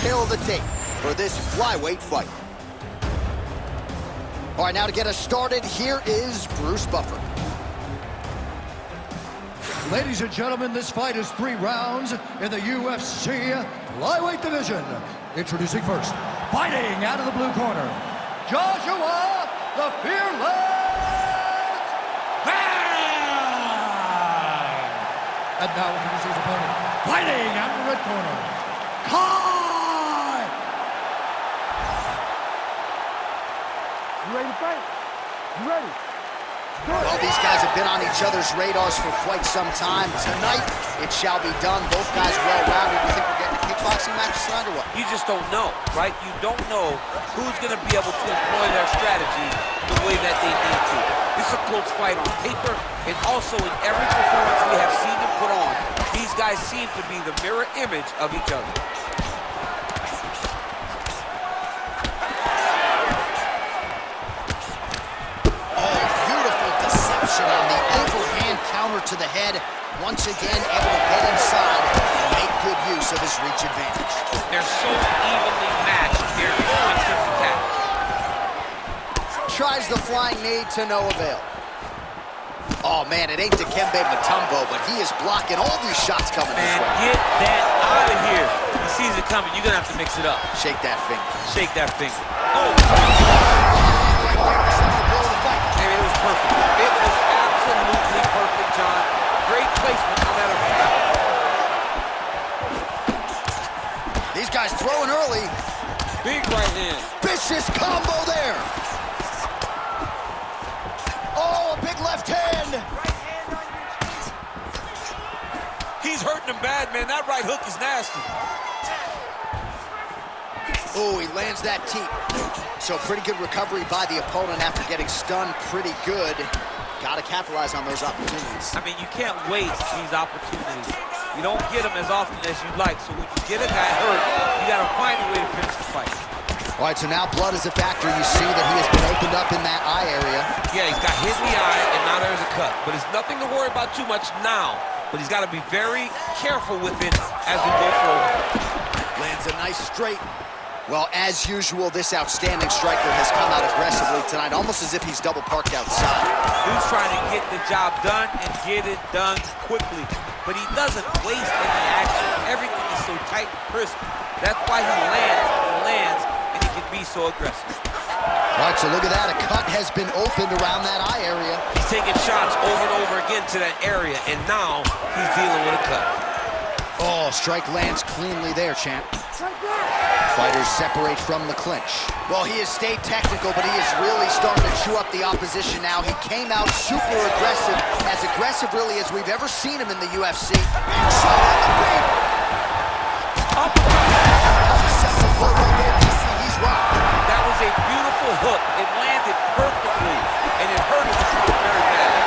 tale of the tape for this flyweight fight. All right, now to get us started, here is Bruce Buffer. Ladies and gentlemen, this fight is 3 rounds in the UFC flyweight division. Introducing first, fighting out of the blue corner, Joshua the Fearless Fan! And now introducing his opponent, fighting out of the red corner, Kai! You ready to fight? You ready? Well, these guys have been on each other's radars for quite some time. Tonight, it shall be done. Both guys well-rounded. You think we're getting a kickboxing match tonight or what? You just don't know, right? You don't know who's going to be able to employ their strategy the way that they need to. This is a close fight on paper, and also in every performance we have seen them put on, these guys seem to be the mirror image of each other. On the overhand counter to the head, once again able to get inside and make good use of his reach advantage. They're so evenly matched. They're going to attack. Tries the flying knee to no avail. Oh man, it ain't Dikembe Mutombo, but he is blocking all these shots coming this way. Get that out of here. He sees it coming. You're gonna have to mix it up. Shake that finger. Shake that finger. Oh! Hey, it was perfect. It was absolutely perfect, John. Great placement, no matter what. These guys throwing early. Big right hand. Vicious combo there. Oh, a big left hand. He's hurting him bad, man. That right hook is nasty. Oh, he lands that teep. So pretty good recovery by the opponent after getting stunned pretty good. Got to capitalize on those opportunities. I mean, you can't waste these opportunities. You don't get them as often as you'd like. So when you get a guy hurt, you got to find a way to finish the fight. All right, so now blood is a factor. You see that he has been opened up in that eye area. Yeah, he's got hit in the eye, and now there's a cut. But it's nothing to worry about too much now. But he's got to be very careful with it as we go forward. Lands a nice straight. Well, as usual, this outstanding striker has come out aggressively tonight, almost as if he's double parked outside. He's trying to get the job done and get it done quickly. But he doesn't waste any action. Everything is so tight and crisp. That's why he lands, and he can be so aggressive. All right, so look at that. A cut has been opened around that eye area. He's taking shots over and over again to that area, and now he's dealing with a cut. Oh, strike lands cleanly there, champ. Fighters separate from the clinch. Well, he has stayed technical, but he is really starting to chew up the opposition now. He came out super aggressive really as we've ever seen him in the UFC. Big shot on the feet. Up. He's rocked. That was a beautiful hook. It landed perfectly, and it hurt his shoulder very bad.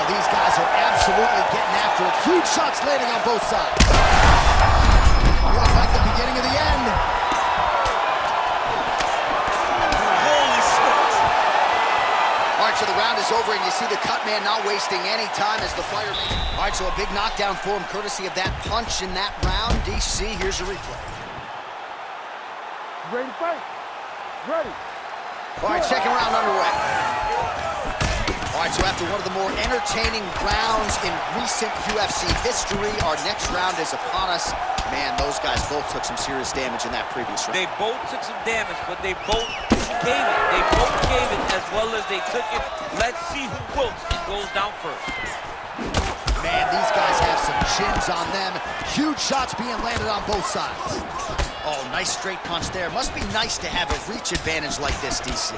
These guys are absolutely getting after it. Huge shots landing on both sides. Looks like the beginning of the end. Holy smokes. All right, so the round is over, and you see the cut man not wasting any time as the fighter makes. All right, so a big knockdown for him, courtesy of that punch in that round. DC, here's a replay. You ready to fight? Ready. All right, second round underway. All right, so after one of the more entertaining rounds in recent UFC history, our next round is upon us. Man, those guys both took some serious damage in that previous round. They both took some damage, but they both gave it. They both gave it as well as they took it. Let's see who wilts and goes down first. Man, these guys have some chins on them. Huge shots being landed on both sides. Oh, nice straight punch there. Must be nice to have a reach advantage like this, DC.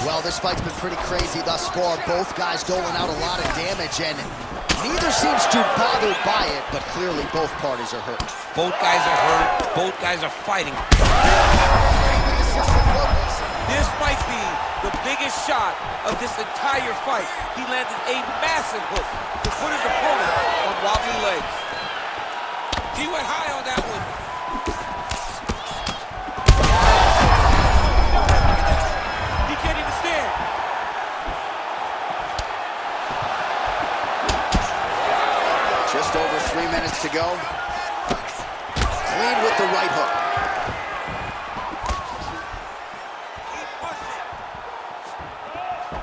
Well, this fight's been pretty crazy thus far. Both guys doling out a lot of damage, and neither seems too bothered by it, but clearly both parties are hurt. Both guys are hurt. Both guys are fighting. This might be the biggest shot of this entire fight. He landed a massive hook to put his opponent on wobbly legs. He went high on that one. He can't even stand. Just over 3 minutes. to go. Clean with the right hook.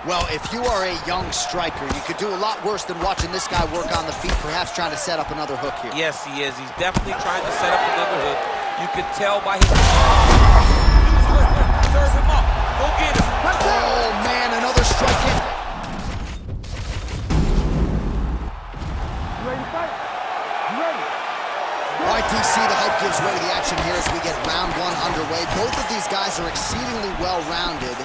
Well, if you are a young striker, you could do a lot worse than watching this guy work on the feet, perhaps trying to set up another hook here. Yes, he is. He's definitely trying to set up another hook. You can tell by his... Serve him up. Go get him. Oh, man, another strike hit. You ready to fight? You ready? All right, DC, the hype gives way to the action here as we get round one underway. Both of these guys are exceedingly well-rounded.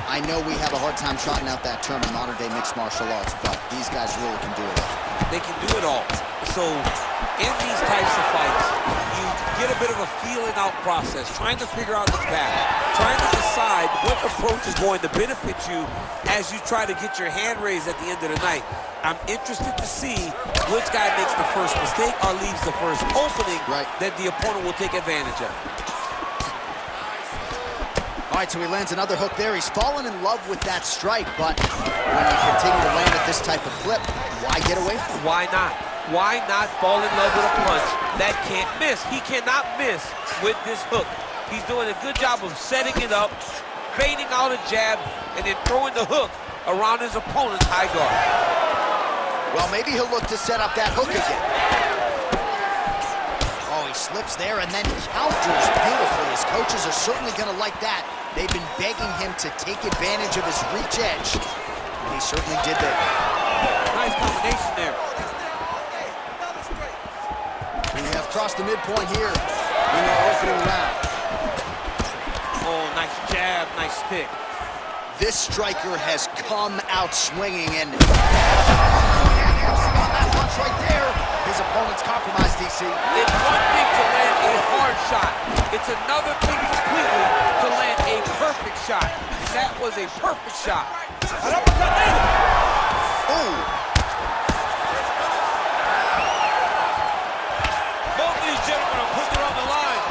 I know we have a hard time trotting out that term in modern-day mixed martial arts, but these guys really can do it all. They can do it all. So in these types of fights, you get a bit of a feeling-out process, trying to figure out the path, trying to decide what approach is going to benefit you as you try to get your hand raised at the end of the night. I'm interested to see which guy makes the first mistake or leaves the first opening that the opponent will take advantage of. All right, so he lands another hook there. He's fallen in love with that strike, but when you continue to land at this type of clip, why get away from it? Why not? Why not fall in love with a punch that can't miss? He cannot miss with this hook. He's doing a good job of setting it up, fading out a jab, and then throwing the hook around his opponent's high guard. Well, maybe he'll look to set up that hook again. Oh, he slips there and then counters beautifully. His coaches are certainly going to like that. They've been begging him to take advantage of his reach edge, and he certainly did that. Nice combination there. We have crossed the midpoint here in our opening round. Oh, nice jab, nice stick. This striker has come out swinging, and on that punch right there, his opponent's compromised, DC. It's one thing to land a hard shot. It's another thing completely to land a perfect shot. And that was a perfect shot. Oh! Both these gentlemen are putting it on the line.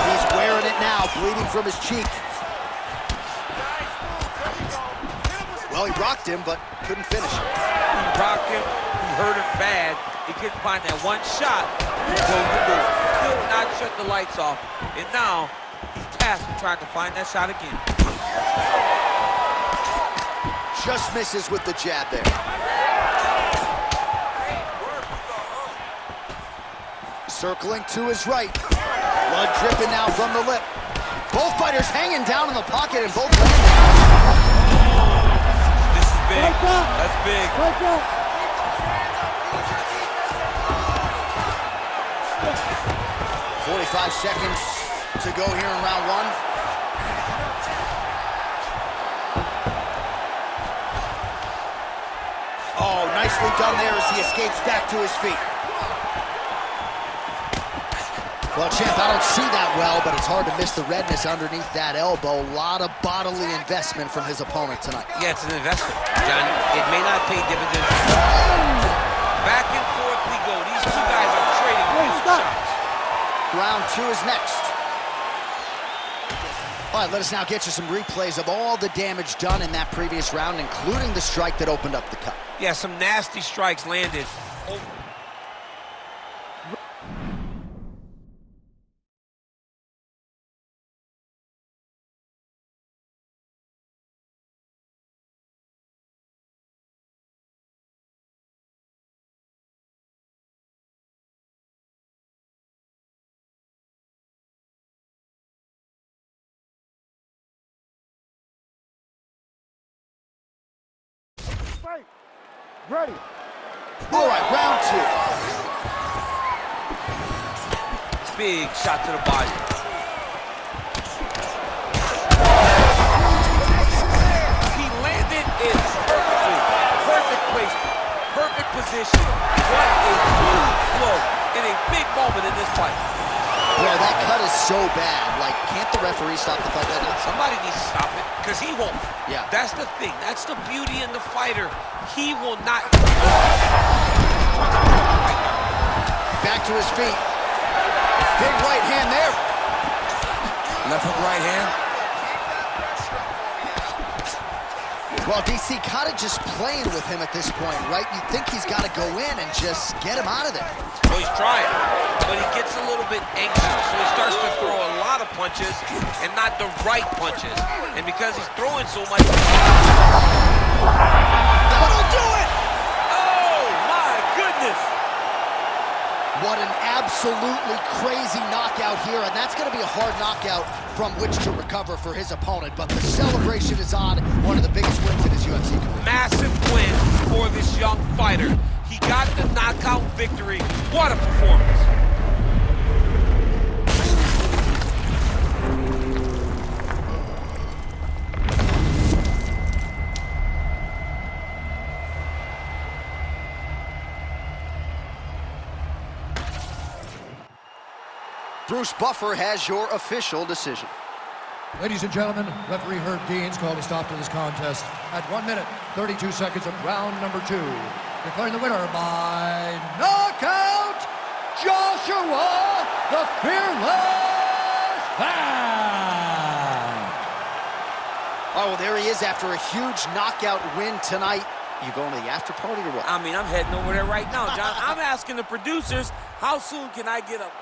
He's wearing it now, bleeding from his cheek. Well, he rocked him, but couldn't finish it. He rocked him, he hurt him bad. He couldn't find that one shot to close the door. Could not shut the lights off. And now, he's tasked with trying to find that shot again. Just misses with the jab there. Circling to his right. Blood dripping now from the lip. Both fighters hanging down in the pocket and both landing. Big. That's big. 45 seconds to go here in round one. Oh, nicely done there as he escapes back to his feet. Well, champ, I don't see that well, but it's hard to miss the redness underneath that elbow. A lot of bodily investment from his opponent tonight. Yeah, it's an investment, John. It may not pay dividends. Back and forth we go. These two guys are trading shots. Round two is next. All right, let us now get you some replays of all the damage done in that previous round, including the strike that opened up the cut. Yeah, some nasty strikes landed. Fight. Ready. All right, round two. Big shot to the body. He landed it perfectly. Perfect placement. Perfect position. What a huge blow in a big moment in this fight. Well, that cut is so bad. Like, can't the referee stop the fight right now? Somebody needs to stop it, because he won't. Yeah. That's the thing. That's the beauty in the fighter. He will not. Back to his feet. Big right hand there. Left hook, right hand. Well, DC kind of just playing with him at this point, right? You think he's got to go in and just get him out of there. Well, he's trying, but he gets a little bit anxious, so he starts to throw a lot of punches and not the right punches. And because he's throwing so much... That'll do it! Oh, my goodness! What an absolutely crazy knockout here, and that's going to be a hard knockout from which to recover for his opponent, but the celebration is on. One of the biggest wins in his UFC career. Massive win for this young fighter. He got the knockout victory. What a performance. Bruce Buffer has your official decision. Ladies and gentlemen, referee Herb Deans called a stop to this contest at 1 minute, 32 seconds of round number 2. Declaring the winner by knockout, Joshua the Fearless Fan. Oh, well, there he is after a huge knockout win tonight. You going to the after party or what? I mean, I'm heading over there right now, John. I'm asking the producers, how soon can I get up?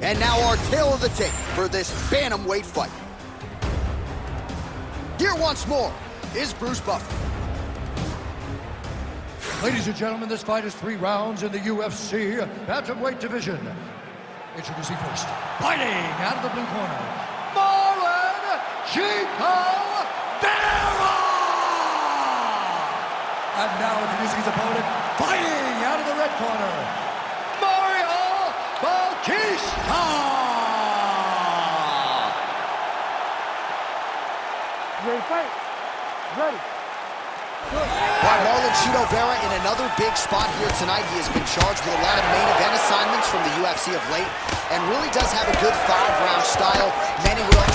And now our tale of the tape for this bantamweight fight. Here once more is Bruce Buffer. Ladies and gentlemen, this fight is 3 rounds in the UFC bantamweight division. Introducing first, fighting out of the blue corner, Marlon Chico Vera! And now introducing his opponent, fighting out of the red corner, Mario Bautista! You ready to fight? Ready. By Marlon Chito Vera in another big spot here tonight. He has been charged with a lot of main event assignments from the UFC of late and really does have a good 5-round style. Many will...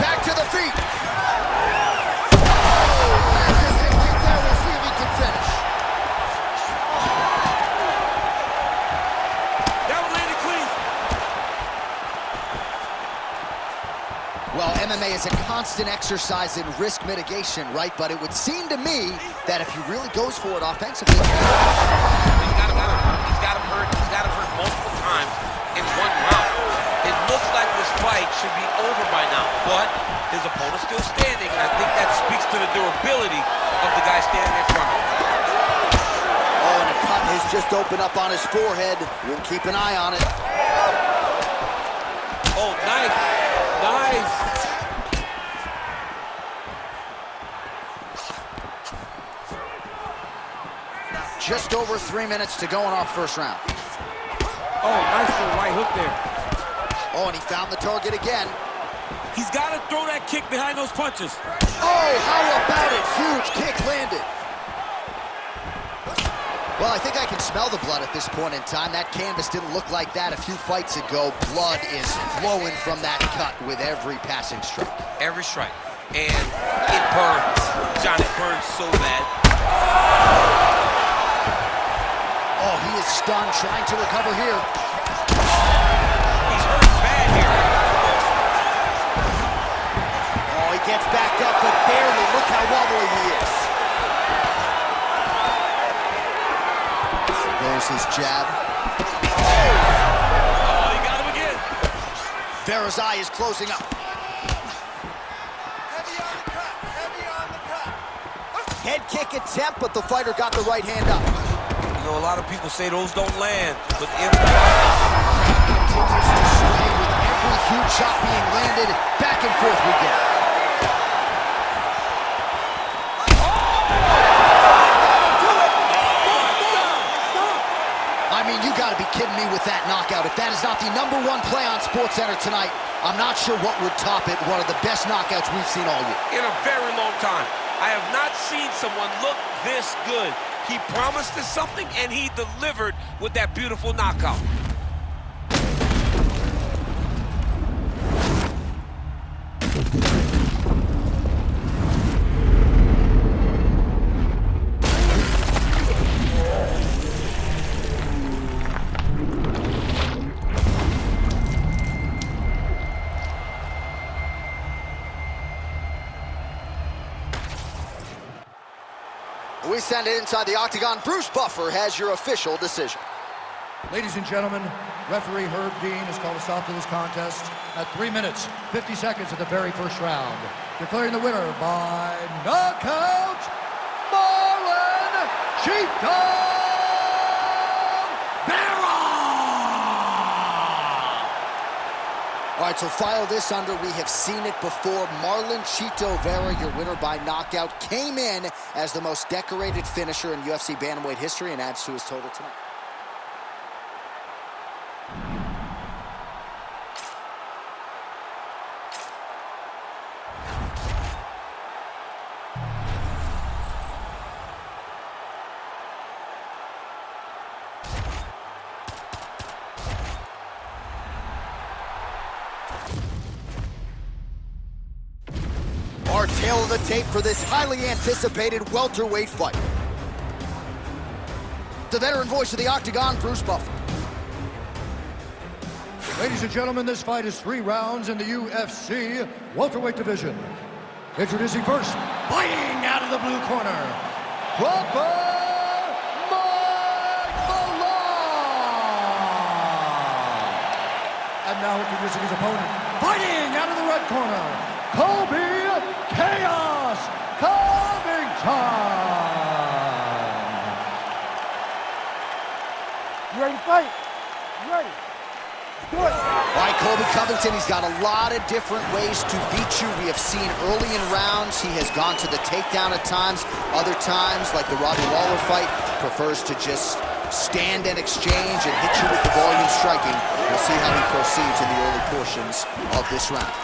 Back to the feet. Massive hit right there. We'll see if he can finish. That one landed clean. Well, MMA is a constant exercise in risk mitigation, right? But it would seem to me that if he really goes for it offensively... He's got him hurt. He's got him hurt multiple times in 1 round. It looks like this fight should be over by now, but his opponent's still standing, and I think that speaks to the durability of the guy standing in front of him. Oh, and a cut has just opened up on his forehead. We'll keep an eye on it. Oh, nice. Nice. Just over 3 minutes to go in our first round. Oh, nice little right hook there. Oh, and he found the target again. He's got to throw that kick behind those punches. Oh, how about it? Huge kick landed. Well, I think I can smell the blood at this point in time. That canvas didn't look like that a few fights ago. Blood is flowing from that cut with every passing strike. Every strike. And it burns. John, it burns so bad. Oh, he is stunned, trying to recover here. He's hurt bad here. Oh, he gets back up, but barely. Look how wobbly he is. There's his jab. Oh, he got him again. Vera's eye is closing up. Heavy on the cut. Heavy on the cut. Head kick attempt, but the fighter got the right hand up. You know, a lot of people say those don't land, but Continues to sway with every huge shot being landed. Back and forth we go. kidding me with that knockout. If that is not the #1 play on SportsCenter tonight, I'm not sure what would top it. One of the best knockouts we've seen all year. In a very long time. I have not seen someone look this good. He promised us something, and he delivered with that beautiful knockout. We send it inside the octagon. Bruce Buffer has your official decision. Ladies and gentlemen, referee Herb Dean has called a stop to this contest at 3 minutes, 50 seconds of the very first round. Declaring the winner by knockout, Marlon Cheetah Vera! All right, so file this under. We have seen it before. Marlon Cheeto Vera, your winner by knockout, came in as the most decorated finisher in UFC bantamweight history and adds to his total tonight. Our tail of the tape for this highly anticipated welterweight fight. The veteran voice of the octagon, Bruce Buffer. Ladies and gentlemen, this fight is 3 rounds in the UFC welterweight division. Introducing first, fighting out of the blue corner, and now introducing his opponent, fighting out of the red corner, Colby Chaos Covington. You ready to fight? You ready? Let's do it. All right, Colby Covington, he's got a lot of different ways to beat you. We have seen early in rounds, he has gone to the takedown at times. Other times, like the Robbie Lawler fight, prefers to just stand and exchange and hit you with the volume striking. We'll see how he proceeds in the early portions of this round.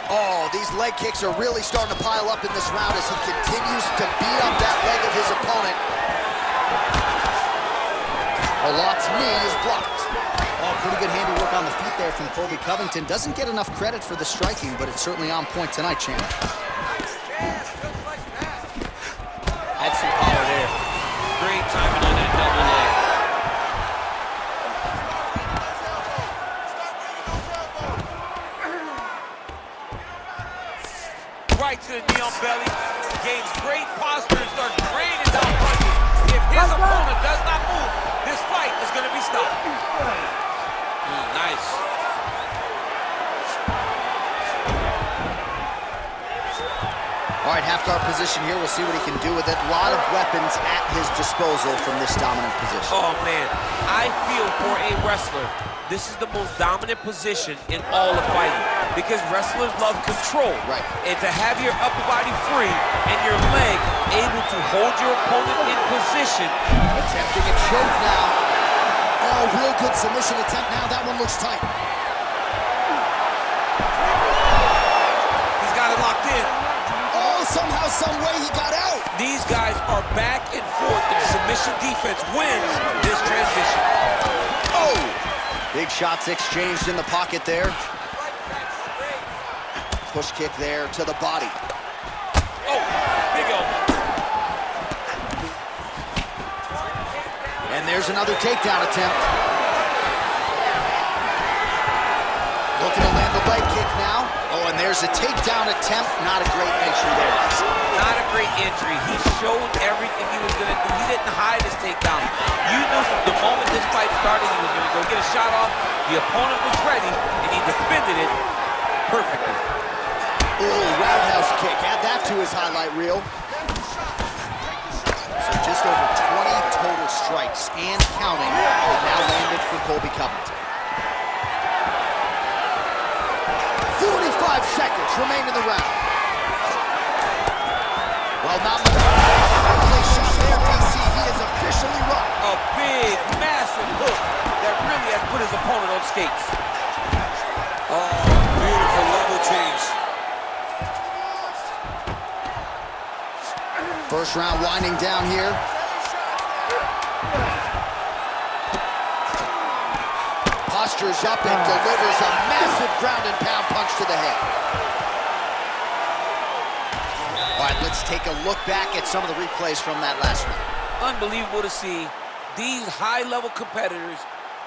Oh, these leg kicks are really starting to pile up in this round as he continues to beat up that leg of his opponent. Olot's knee is blocked. Oh, pretty good handiwork on the feet there from Colby Covington. Doesn't get enough credit for the striking, but it's certainly on point tonight, champ. Had some power there. Great timing on that double leg. Right to the knee on belly. Gains great posture and starts raining down punches. If his opponent does not move, this fight is going to be stopped. Nice. All right, half-guard position here. We'll see what he can do with it. A lot of weapons at his disposal from this dominant position. Oh, man. I feel for a wrestler, this is the most dominant position in all of fighting because wrestlers love control. Right. And to have your upper body free and your leg able to hold your opponent in position. Attempting a choke now. Oh, real good submission attempt now. That one looks tight. He's got it locked in. Oh, somehow, some way he got out. These guys are back and forth, and submission defense wins this transition. Oh! Big shots exchanged in the pocket there. Push kick there to the body. Oh, big elbow. And there's another takedown attempt. Looking to land the leg kick now. Oh, and there's a takedown attempt. Not a great entry there. Not a great entry. He showed everything he was going to do. He didn't hide his takedown. You knew from the moment this fight started he was going to go get a shot off. The opponent was ready, and he defended it perfectly. Oh, roundhouse kick. Add that to his highlight reel. So just over 20 total strikes and counting have now landed for Colby Covington. 45 seconds remain in the round. Well, not much. Shot there, DC. He is officially rocked. A big, massive hook that really has put his opponent on skates. Oh, beautiful level change. First round winding down here. Postures up and delivers a massive ground and pound punch to the head. All right, let's take a look back at some of the replays from that last round. Unbelievable to see these high-level competitors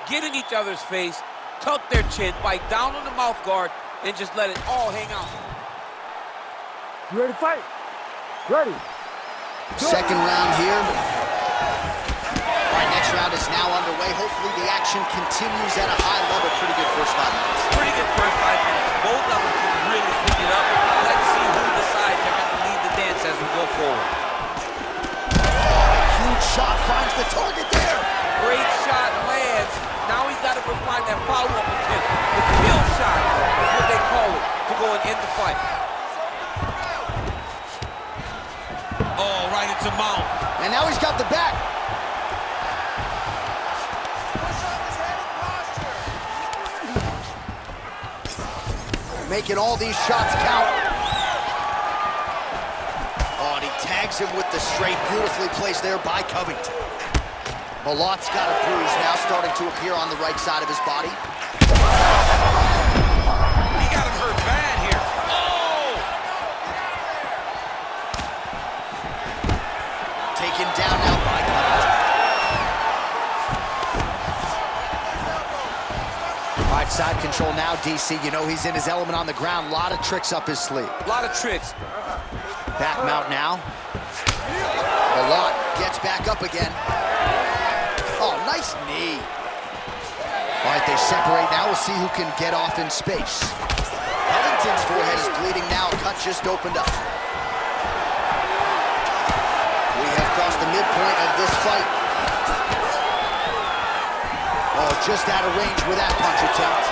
get in each other's face, tuck their chin, bite down on the mouth guard, and just let it all hang out. You ready to fight? Ready. Second round here. All right, next round is now underway. Hopefully the action continues at a high level. Pretty good first 5 minutes. Pretty good first 5 minutes. Both of them can really pick it up. Let's see who decides they're going to lead the dance as we go forward. Huge shot finds the target there. Great shot lands. Now he's got to go find that follow-up attempt. The kill shot is what they call it to go and end the fight. Oh, right into mount. And now he's got the back. Making all these shots count. Oh, and he tags him with the straight. Beautifully placed there by Covington. Malot's got a bruise now starting to appear on the right side of his body. He got him hurt bad here. Oh! Taken down now by Covington. All right, side control now, DC. You know he's in his element on the ground. A lot of tricks up his sleeve. A lot of tricks. Back mount now. Malot gets back up again. Oh, nice knee. All right, they separate now. We'll see who can get off in space. Covington's forehead is bleeding now. Cut just opened up. We have crossed the midpoint of this fight. Oh, just out of range with that punch attempt.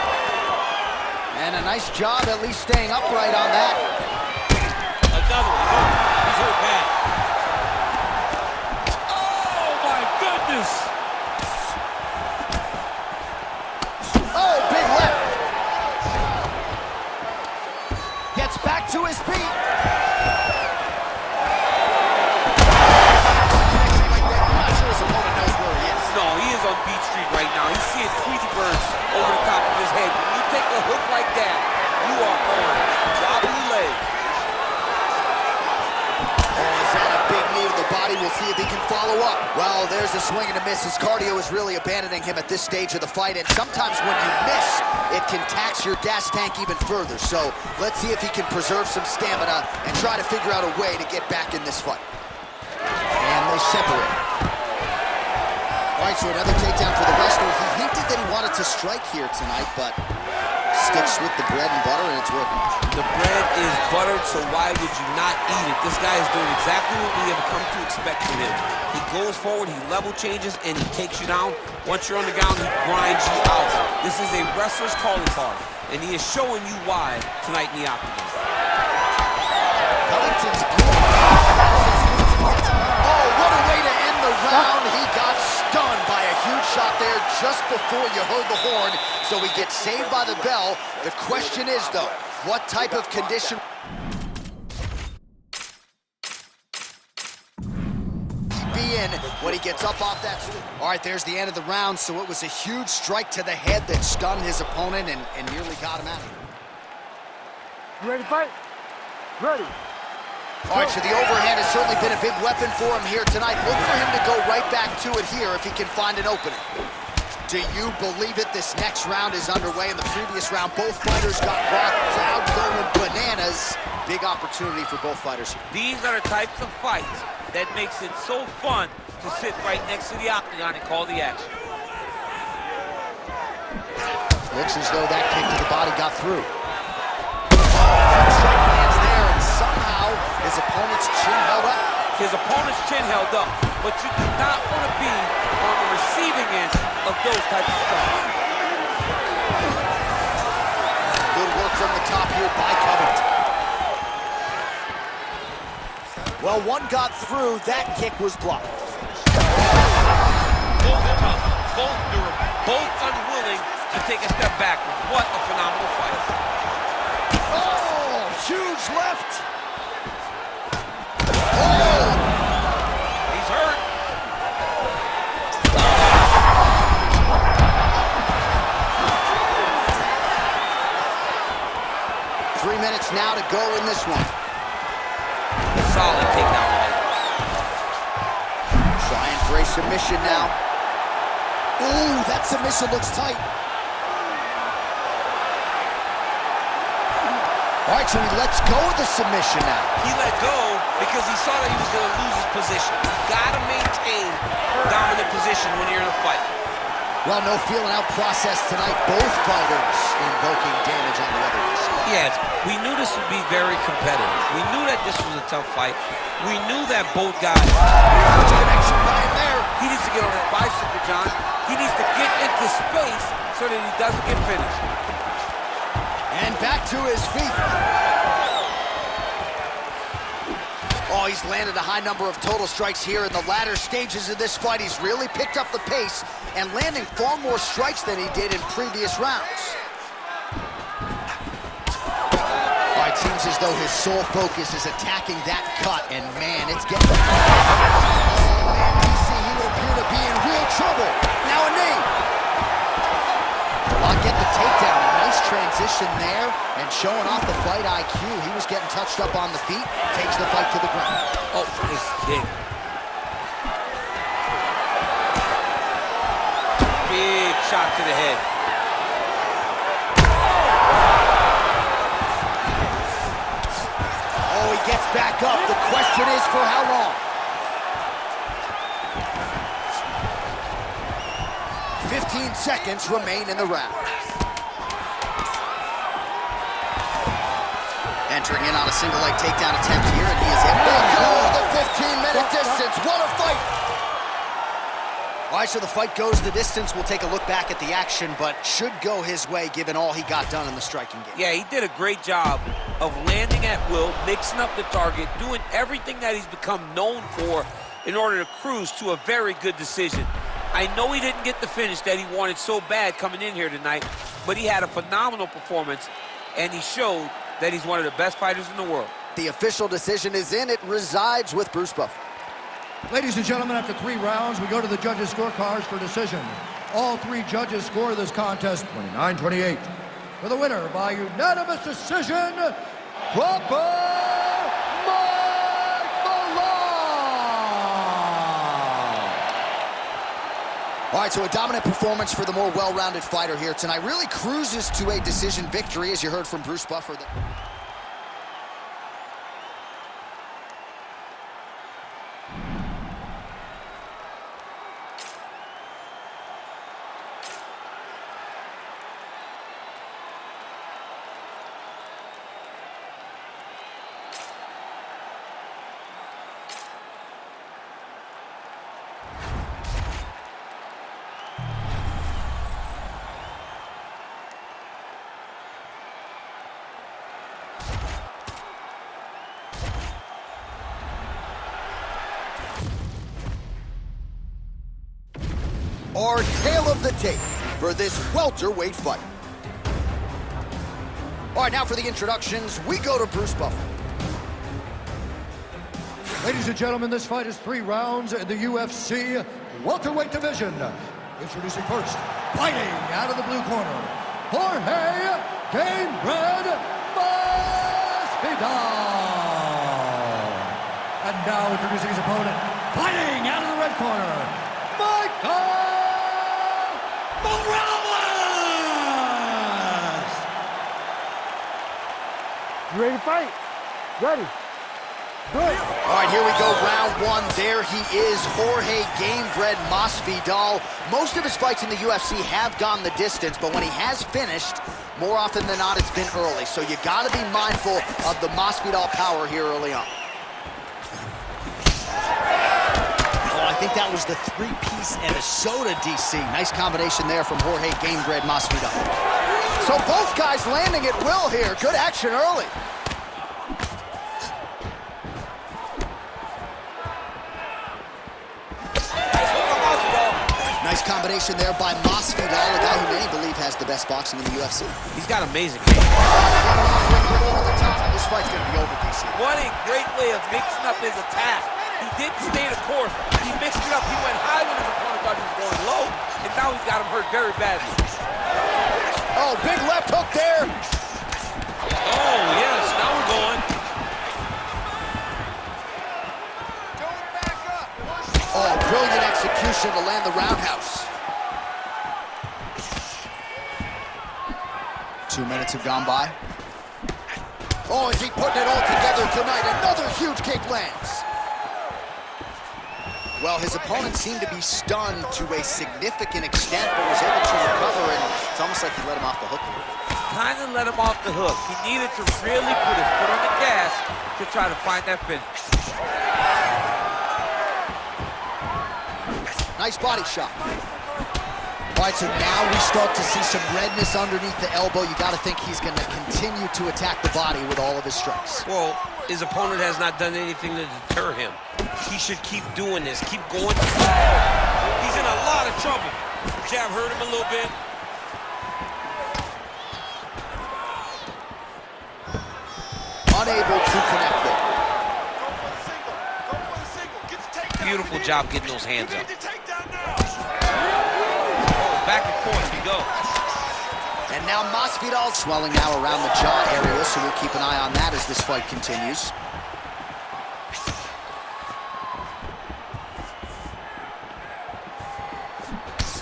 And a nice job at least staying upright on that. Another one. He's hurt bad. Oh, my goodness. Oh, big left. Gets back to his feet. I'm not sure his opponent knows where he is. No, he is on Beach Street right now. He's seeing Tweety birds over the top of his head. When you take a hook like that, you are on wobbly legs. Oh, is that a big knee to the body? We'll see if he can follow up. Well, there's a swing and a miss. His cardio is really abandoning him at this stage of the fight, and sometimes when you miss, it can tax your gas tank even further. So let's see if he can preserve some stamina and try to figure out a way to get back in this fight. And they separate. All right, so another takedown for the wrestler. He hinted that he wanted to strike here tonight, but sticks with the bread and butter, and it's working. The bread is buttered, so why would you not eat it? This guy is doing exactly what we have come to expect from him. He goes forward, he level changes, and he takes you down. Once you're on the ground, he grinds you out. This is a wrestler's calling card, and he is showing you why tonight in the octagon. Covington's good. Oh, what a way to end the round. He got stunned by a huge shot there just before you heard the horn, so he gets saved by the bell. The question is, though, what type of condition be in when he gets up off that stool? All right, there's the end of the round, so it was a huge strike to the head that stunned his opponent and nearly got him out. You ready to fight? Ready. All right, so the overhand has certainly been a big weapon for him here tonight. Look for him to go right back to it here if he can find an opening. Do you believe it? This next round is underway. In the previous round, both fighters got rocked. Crowd going bananas. Big opportunity for both fighters here. These are the types of fights that makes it so fun to sit right next to the octagon and call the action. Looks as though that kick to the body got through. Strike lands there, and somehow his opponent's chin held up. His opponent's chin held up, but you do not want to be on the receiving end of those types of strikes. Good work from the top here by Covington. Well, one got through. That kick was blocked. Both tough, both durable. both unwilling to take a step backward. What a phenomenal fight. Oh, huge left. Oh! He's hurt. 3 minutes now to go in this one. Solid takedown. Trying for a submission now. Ooh, that submission looks tight. All right, so he lets go of the submission now. He let go because he saw that he was going to lose his position. You got to maintain dominant position when you're in a fight. Well, no feeling out process tonight. Both fighters invoking damage on the other. Yes, we knew this would be very competitive. We knew that this was a tough fight. We knew that both guys. Connection by him there. He needs to get on that bicycle, John. He needs to get into space so that he doesn't get finished. And back to his feet. Oh, he's landed a high number of total strikes here in the latter stages of this fight. He's really picked up the pace and landing far more strikes than he did in previous rounds. All right, seems as though his sole focus is attacking that cut, and man, it's getting... Oh, man, DC, he will appear to be in real trouble. Now a knee. I'll get the takedown. A nice transition there, and showing off the fight IQ. He was getting touched up on the feet, takes the fight to the ground. Oh, his kick. Big shot to the head. Oh, he gets back up. The question is for how long? 15 seconds remain in the round. Entering in on a single leg takedown attempt here, and he is able to go the 15-minute distance. What a fight! All right, so the fight goes the distance. We'll take a look back at the action, but should go his way given all he got done in the striking game. Yeah, he did a great job of landing at will, mixing up the target, doing everything that he's become known for in order to cruise to a very good decision. I know he didn't get the finish that he wanted so bad coming in here tonight, but he had a phenomenal performance, and he showed that he's one of the best fighters in the world. The official decision is in. It resides with Bruce Buffer. Ladies and gentlemen, after 3 rounds, we go to the judges' scorecards for decision. All 3 judges score this contest 29-28. For the winner by unanimous decision, Proper All right, so a dominant performance for the more well-rounded fighter here tonight. Really cruises to a decision victory, as you heard from Bruce Buffer. Our tale of the tape for this welterweight fight. All right, now for the introductions, we go to Bruce Buffer. Ladies and gentlemen, this fight is 3 rounds in the UFC welterweight division. Introducing first, fighting out of the blue corner, Jorge Gamebred Masvidal. And now introducing his opponent, fighting out of the red corner, Michael Morales! You ready to fight? Ready. Good. All right, here we go, round 1. There he is, Jorge Gamebred Masvidal. Most of his fights in the UFC have gone the distance, but when he has finished, more often than not, it's been early. So you gotta be mindful of the Masvidal power here early on. I think that was the 3-piece and a soda, DC. Nice combination there from Jorge Gamebred Masvidal. So both guys landing at will here. Good action early. Nice combination. combination there by Masvidal, a guy who many believe has the best boxing in the UFC. He's got amazing game. This fight's gonna be over, DC. What a great way of mixing up his attack. He didn't stay the course. He mixed it up. He went high when his opponent thought he was going low, and now he's got him hurt very badly. Oh, big left hook there. Oh, yes, now we're going. Oh, brilliant execution to land the roundhouse. 2 minutes have gone by. Oh, is he putting it all together tonight? Another huge kick lands. Well, his opponent seemed to be stunned to a significant extent, but was able to recover, and it's almost like he let him off the hook a little bit. Kind of let him off the hook. He needed to really put his foot on the gas to try to find that finish. Nice body shot. All right, so now we start to see some redness underneath the elbow. You got to think he's going to continue to attack the body with all of his strikes. Well, his opponent has not done anything to deter him. He should keep doing this, keep going. He's in a lot of trouble. Jab hurt him a little bit. Unable to connect there. Beautiful job getting those hands up. Back and forth he goes. And now Masvidal swelling now around the jaw area, so we'll keep an eye on that as this fight continues.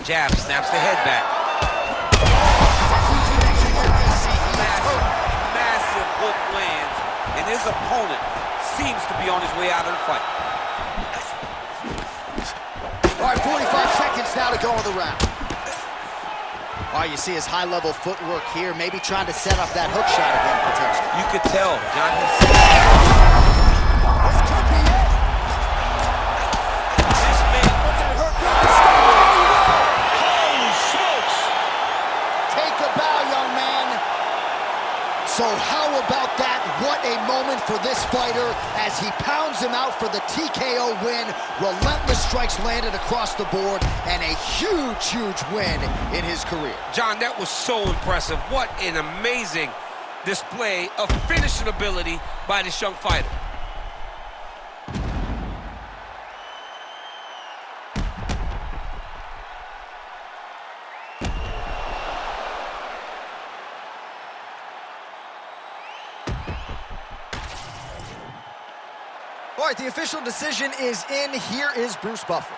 Jab snaps the head back. Massive hook lands, and his opponent seems to be on his way out of the fight. All right, 45 seconds now to go in the round. All right, you see his high-level footwork here, maybe trying to set up that hook shot again, potentially. You could tell, John. This could be it. This man wasn't hurt. Holy smokes! Take a bow, young man. So how about that? What a moment for this fighter as he pounds him out for the TKO win. Relentless strikes landed across the board and a huge, huge win in his career. John, that was so impressive. What an amazing display of finishing ability by this young fighter. All right, the official decision is in. Here is Bruce Buffer.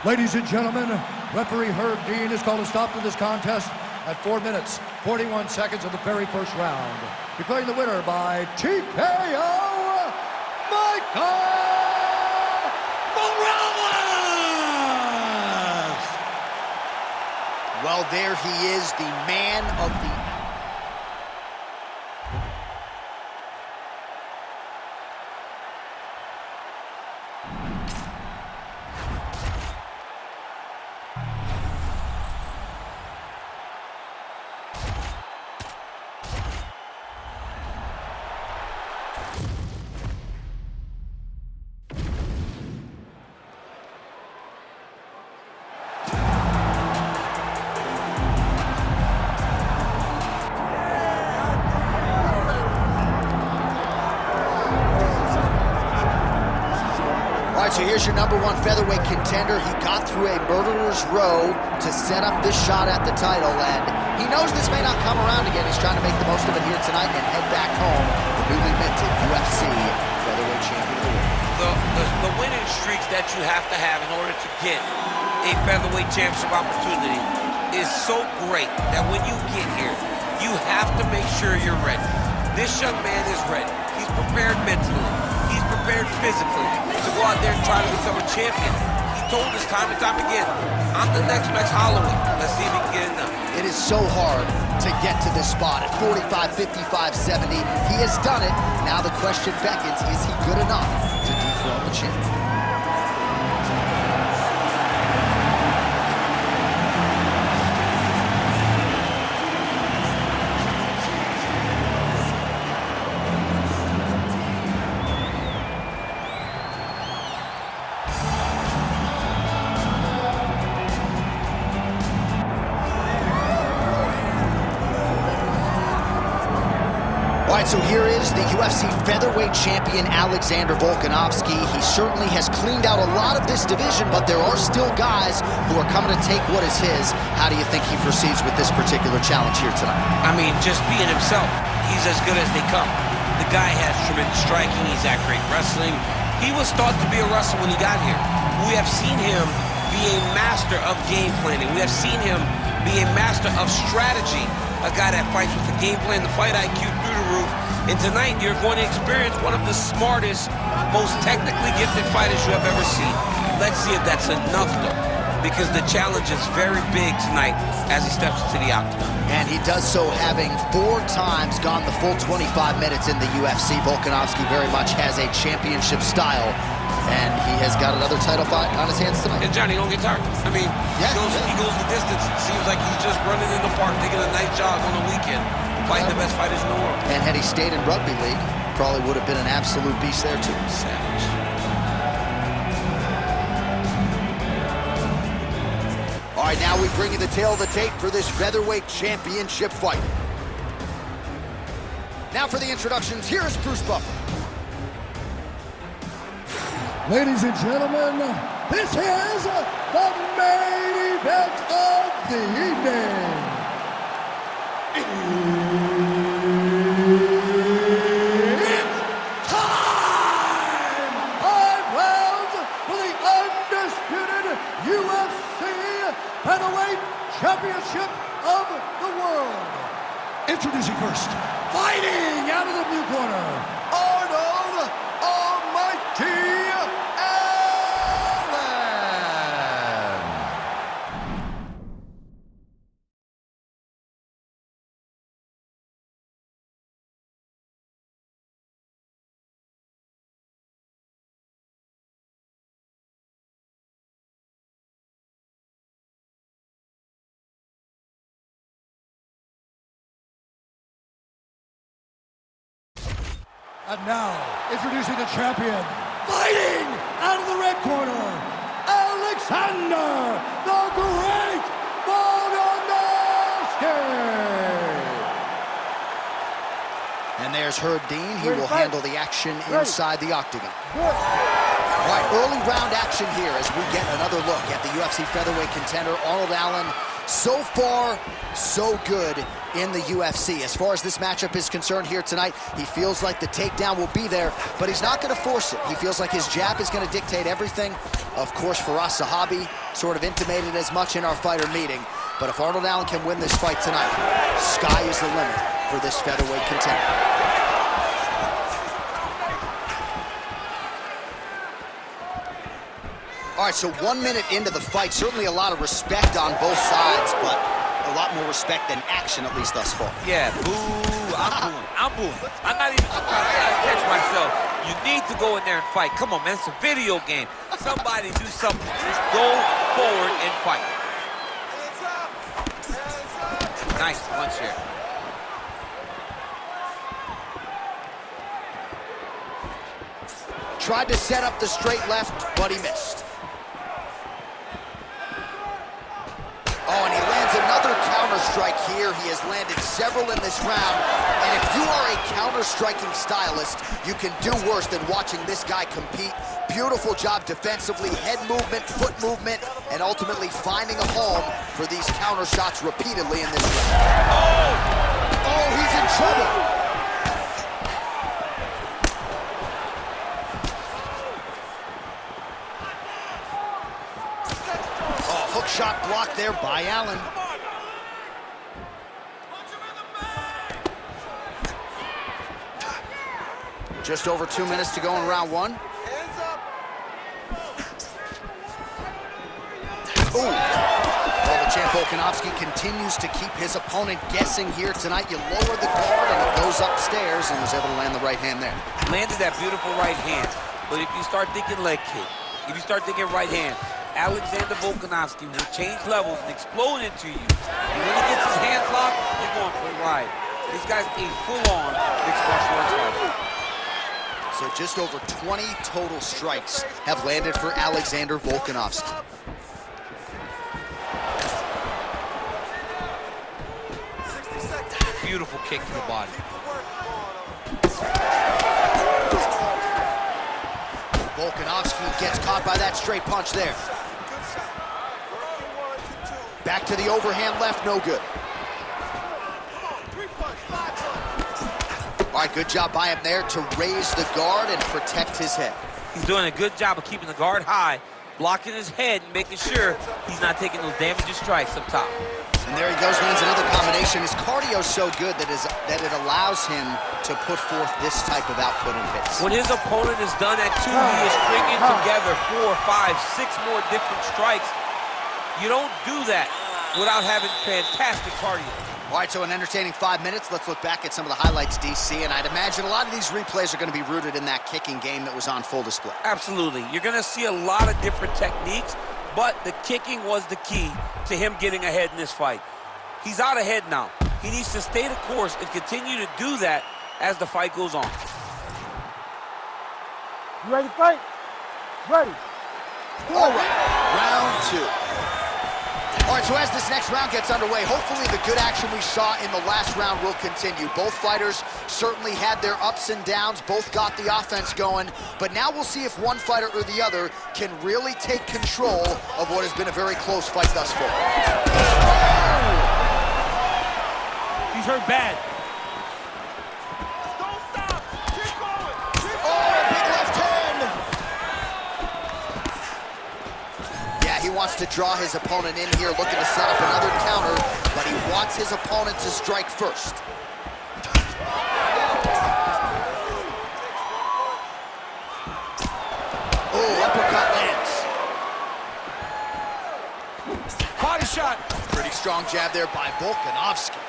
Ladies and gentlemen, referee Herb Dean has called a stop to this contest at 4 minutes, 41 seconds of the very first round. Declaring the winner by TKO, Michael Morales! Well, there he is, the man of the... So here's your #1 featherweight contender. He got through a murderer's row to set up this shot at the title, and he knows this may not come around again. He's trying to make the most of it here tonight and head back home, the newly minted UFC featherweight champion of the world. The winning streaks that you have to have in order to get a featherweight championship opportunity is so great that when you get here, you have to make sure you're ready. This young man is ready. He's prepared mentally. He's prepared physically to go out there and try to become a champion. He told us time and time again, I'm the next Max Holloway. Let's see if he can get it done. It is so hard to get to this spot at 45, 55, 70. He has done it. Now the question beckons, is he good enough to dethrone the champion? the UFC featherweight champion Alexander Volkanovski. He certainly has cleaned out a lot of this division, but there are still guys who are coming to take what is his. How do you think he proceeds with this particular challenge here tonight? I mean, just being himself. He's as good as they come. The guy has tremendous striking. He's at great wrestling. He was thought to be a wrestler when he got here. We have seen him be a master of game planning. We have seen him be a master of strategy. A guy that fights with the game plan, the fight IQ through the roof. And tonight, you're going to experience one of the smartest, most technically gifted fighters you have ever seen. Let's see if that's enough, though, because the challenge is very big tonight as he steps into the octagon. And he does so having 4 times gone the full 25 minutes in the UFC. Volkanovski very much has a championship style, and he has got another title fight on his hands tonight. And Johnny, don't get tired. I mean, he goes the distance. It seems like he's just running in the park, taking a nice jog on the weekend, fighting the best fighters in the world. And had he stayed in rugby league, probably would have been an absolute beast there too. Savage. All right, now we bring you the tail of the tape for this featherweight championship fight. Now for the introductions, here is Bruce Buffer. Ladies and gentlemen, this is the main event of the evening. It's time! 5 rounds for the undisputed UFC Featherweight Championship of the world. Introducing first, fighting out of the blue corner, Arnold Almighty Allen. And now, introducing the champion, fighting out of the red corner, Alexander the Great Volkanovski. And there's Herb Dean. He will handle the action inside the octagon. All right, early round action here as we get another look at the UFC featherweight contender, Arnold Allen. So far, so good in the UFC. As far as this matchup is concerned here tonight, he feels like the takedown will be there, but he's not going to force it. He feels like his jab is going to dictate everything. Of course, Firas Zahabi sort of intimated as much in our fighter meeting. But if Arnold Allen can win this fight tonight, sky is the limit for this featherweight contender. All right, so 1 minute into the fight, certainly a lot of respect on both sides, but a lot more respect than action, at least thus far. Yeah, boo, I'm booing. I'm not even trying to catch myself. You need to go in there and fight. Come on, man, it's a video game. Somebody do something. Just go forward and fight. Nice punch here. Tried to set up the straight left, but he missed. Oh, and he lands another counter-strike here. He has landed several in this round. And if you are a counter-striking stylist, you can do worse than watching this guy compete. Beautiful job defensively, head movement, foot movement, and ultimately finding a home for these counter shots repeatedly in this round. Oh, he's in trouble. Hook shot blocked there by Allen. Just over 2 minutes to go in round 1. Ooh. Well, the champ Volkanovski continues to keep his opponent guessing here tonight. You lower the guard and it goes upstairs, and was able to land the right hand there. Landed that beautiful right hand. But if you start thinking leg kick, if you start thinking right hand, Alexander Volkanovski will change levels and explode into you. And when he gets his hands locked, you're going for a ride. This guy's a full-on mixed martial arts fighter. So just over 20 total strikes have landed for Alexander Volkanovski. Beautiful kick to the body. caught by that straight punch there. Back to the overhand left, no good. All right, good job by him there to raise the guard and protect his head. He's doing a good job of keeping the guard high, blocking his head, and making sure he's not taking those damaging strikes up top. And there he goes, lands another combination. His cardio's so good that it allows him to put forth this type of output and hits. When his opponent is done at 2, he is stringing together 4, 5, 6 more different strikes. You don't do that without having fantastic cardio. All right, so an entertaining 5 minutes. Let's look back at some of the highlights, DC, and I'd imagine a lot of these replays are going to be rooted in that kicking game that was on full display. Absolutely. You're going to see a lot of different techniques, but the kicking was the key to him getting ahead in this fight. He's out ahead now. He needs to stay the course and continue to do that as the fight goes on. You ready to fight? Ready. All right, round 2. All right, so as this next round gets underway, hopefully the good action we saw in the last round will continue. Both fighters certainly had their ups and downs, both got the offense going, but now we'll see if one fighter or the other can really take control of what has been a very close fight thus far. He's hurt bad. Don't stop. Keep going. Oh, big left hand! Yeah, he wants to draw his opponent in here, looking to set up another counter, but he wants his opponent to strike first. Oh, uppercut lands. Body shot. Pretty strong jab there by Volkanovski.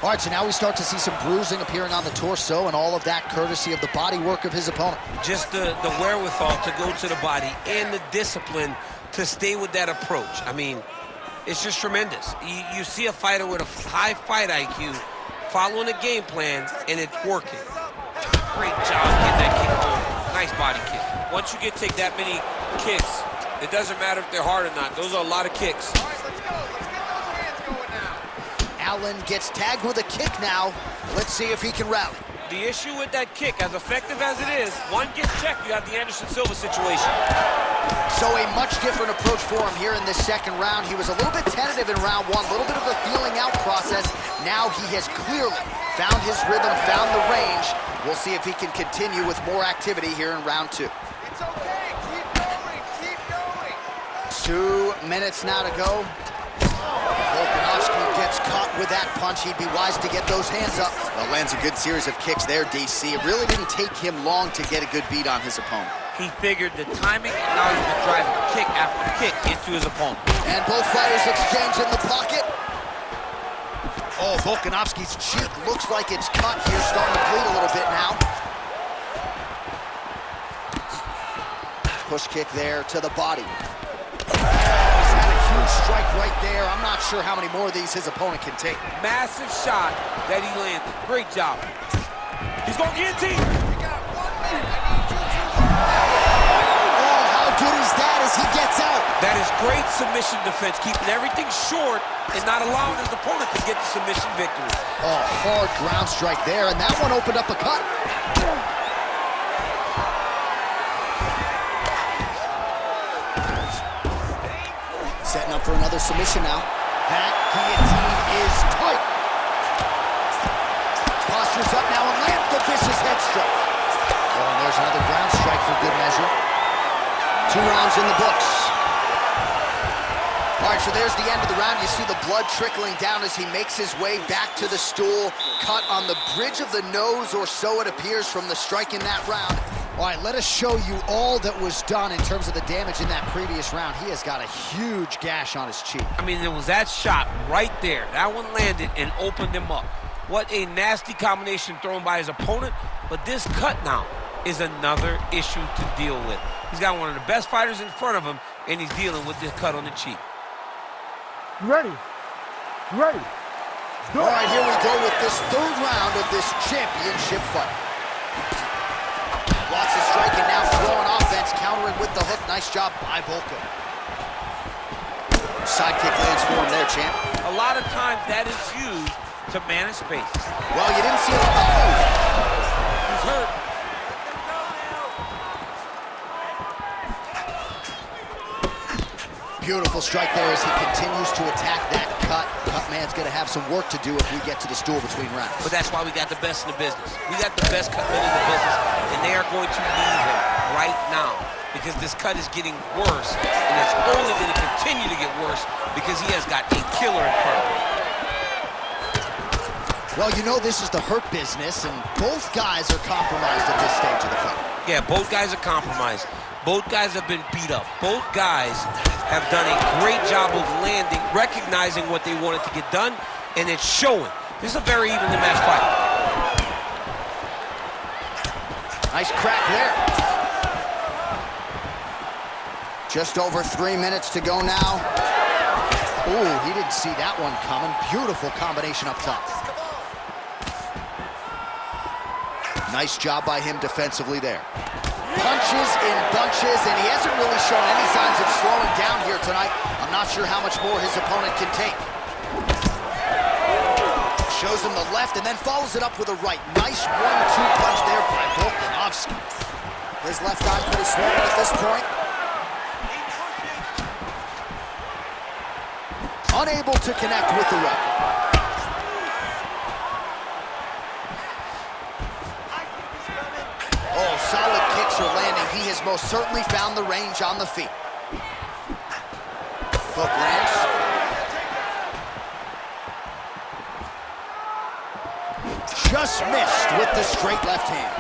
All right, so now we start to see some bruising appearing on the torso, and all of that courtesy of the body work of his opponent. Just the wherewithal to go to the body and the discipline to stay with that approach. I mean, it's just tremendous. You see a fighter with a high fight IQ following a game plan, and it's working. Great job getting that kick home. Nice body kick. Once you take that many kicks, it doesn't matter if they're hard or not. Those are a lot of kicks. All right, let's go. Let's get those hands going now. Allen gets tagged with a kick now. Let's see if he can rally. The issue with that kick, as effective as it is, one gets checked, you have the Anderson Silva situation. So a much different approach for him here in this second round. He was a little bit tentative in round 1, a little bit of a feeling out process. Now he has clearly found his rhythm, found the range. We'll see if he can continue with more activity here in round 2. It's okay. Keep going. Keep going. 2 minutes now to go. Volkanovski gets caught with that punch. He'd be wise to get those hands up. Well, lands a good series of kicks there, DC. It really didn't take him long to get a good beat on his opponent. He figured the timing, and now he's been driving kick after kick into his opponent. And both fighters exchange in the pocket. Oh, Volkanovski's cheek looks like it's cut here, starting to bleed a little bit now. Push kick there to the body. He's had a huge strike right there. I'm not sure how many more of these his opponent can take. Massive shot that he landed. Great job. He's going to guillotine. You got 1 minute. I need you to... Oh, how good is that as he gets out? That is great submission defense, keeping everything short and not allowing his opponent to get the submission victory. Oh, hard ground strike there, and that one opened up a cut. Setting up for another submission now. That guillotine is tight. Postures up now and lands the vicious head strike. Oh, and there's another ground strike for good measure. 2 rounds in the books. All right, so there's the end of the round. You see the blood trickling down as he makes his way back to the stool. Cut on the bridge of the nose, or so it appears from the strike in that round. All right, let us show you all that was done in terms of the damage in that previous round. He has got a huge gash on his cheek. I mean, there was that shot right there. That one landed and opened him up. What a nasty combination thrown by his opponent. But this cut now is another issue to deal with. He's got one of the best fighters in front of him, and he's dealing with this cut on the cheek. You ready? You ready? Let's do it. All right, here we go with this 3rd round of this championship fight. Lots of striking now, throwing offense, countering with the hook. Nice job by Volka. Side kick lands for him there, champ. A lot of times that is used to manage space. Well, you didn't see it. Oh! He's hurt. Beautiful strike there as he continues to attack that cut. Cut man's gonna have some work to do if we get to the stool between rounds. But that's why we got the best in the business. We got the best cut men in the business, and they are going to need him right now because this cut is getting worse, and it's only going to continue to get worse because he has got a killer in front of him. Well, you know this is the hurt business, and both guys are compromised at this stage of the fight. Yeah, both guys are compromised. Both guys have been beat up. Both guys have done a great job of landing, recognizing what they wanted to get done, and it's showing. This is a very evenly matched fight. Nice crack there. Just over 3 minutes to go now. Ooh, he didn't see that one coming. Beautiful combination up top. Nice job by him defensively there. Punches in bunches, and he hasn't really shown any signs of slowing down here tonight. I'm not sure how much more his opponent can take. Shows him the left and then follows it up with a right. Nice 1-2 punch there by Volkanovski. His left eye pretty swollen at this point. Unable to connect with the right. Oh, solid kicks are landing. He has most certainly found the range on the feet. Hook lands. Just missed with the straight left hand.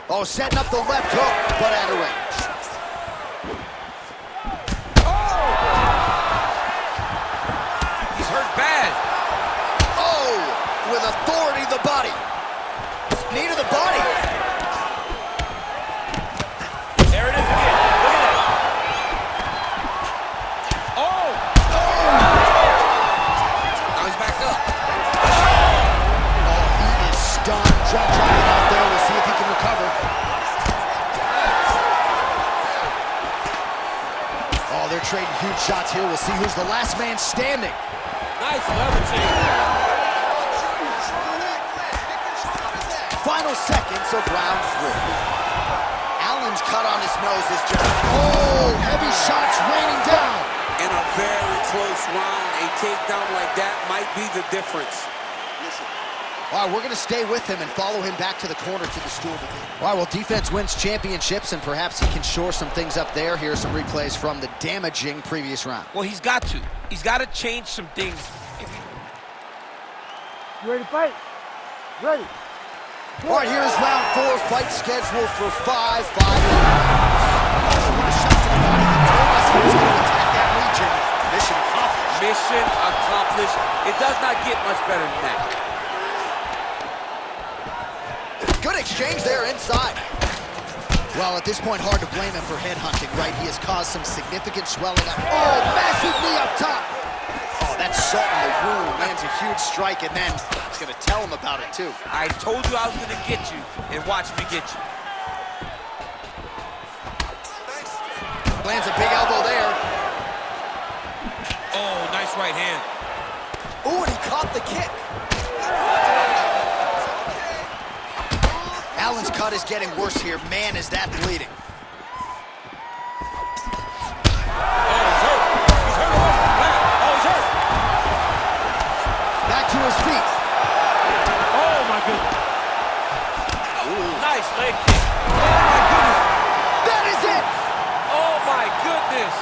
Oh, setting up the left hook, but out of range. With authority, the body. Knee to the body. There it is again. Look at that. Oh! Now he's back up. Oh, he is stunned. Dropping out there. We'll see if he can recover. Oh, they're trading huge shots here. We'll see who's the last man standing. Nice leveraging. Final seconds of round 3. Allen's cut on his nose is just, oh, heavy shots raining down. In a very close round, a takedown like that might be the difference. All right, we're going to stay with him and follow him back to the corner to the stool. All right, well, defense wins championships, and perhaps he can shore some things up there. Here are some replays from the damaging previous round. Well, he's got to. He's got to change some things. You ready to fight? Ready. All right, here's round 4, fight scheduled for 5 rounds. Oh, what a shot to the body. He told us he was going to attack that region. Mission accomplished. Mission accomplished. It does not get much better than that. Good exchange there inside. Well, at this point, hard to blame him for headhunting, right? He has caused some significant swelling up. Oh, massive knee up top. Oh, that's salt in the wound. Lands a huge strike, and then he's going to tell him about it, too. I told you I was going to get you, and watch me get you. Lands a big elbow there. Oh, nice right hand. Ooh, and he caught the kick. Allen's cut is getting worse here. Man, is that bleeding. Back to his feet. Oh, my goodness. Ooh. Nice leg kick. Oh, my goodness. That is it. Oh, my goodness.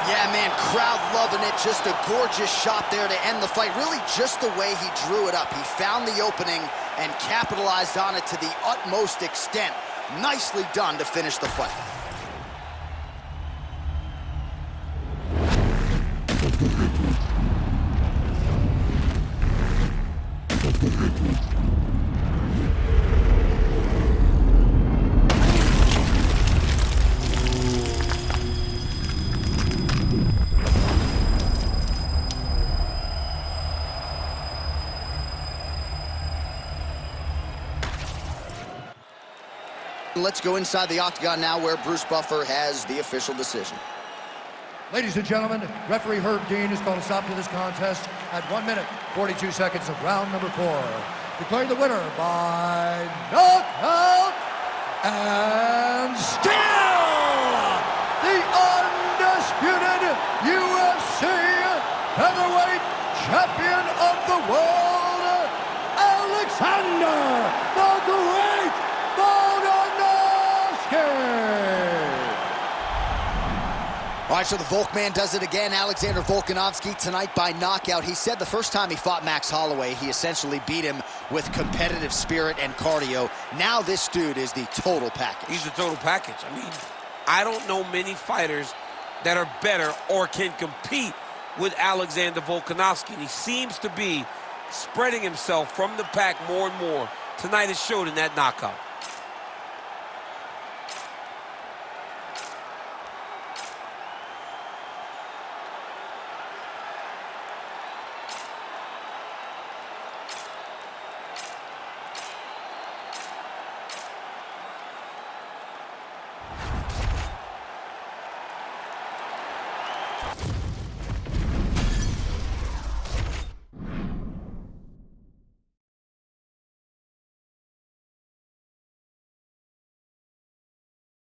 Yeah, man, crowd loving it. Just a gorgeous shot there to end the fight. Really just the way he drew it up. He found the opening and capitalized on it to the utmost extent. Nicely done to finish the fight. Let's go inside the octagon now where Bruce Buffer has the official decision. Ladies and gentlemen, referee Herb Dean has called a stop to this contest at 1 minute, 42 seconds of round number 4. declaring the winner by knockout and still the undisputed UFC featherweight champion of the world, Alexander the Great Volkanovski. All right, so the Volkman does it again. Alexander Volkanovski tonight by knockout. He said the first time he fought Max Holloway, he essentially beat him with competitive spirit and cardio. Now this dude is the total package. He's the total package. I mean, I don't know many fighters that are better or can compete with Alexander Volkanovski. And he seems to be spreading himself from the pack more and more. Tonight it showed in that knockout.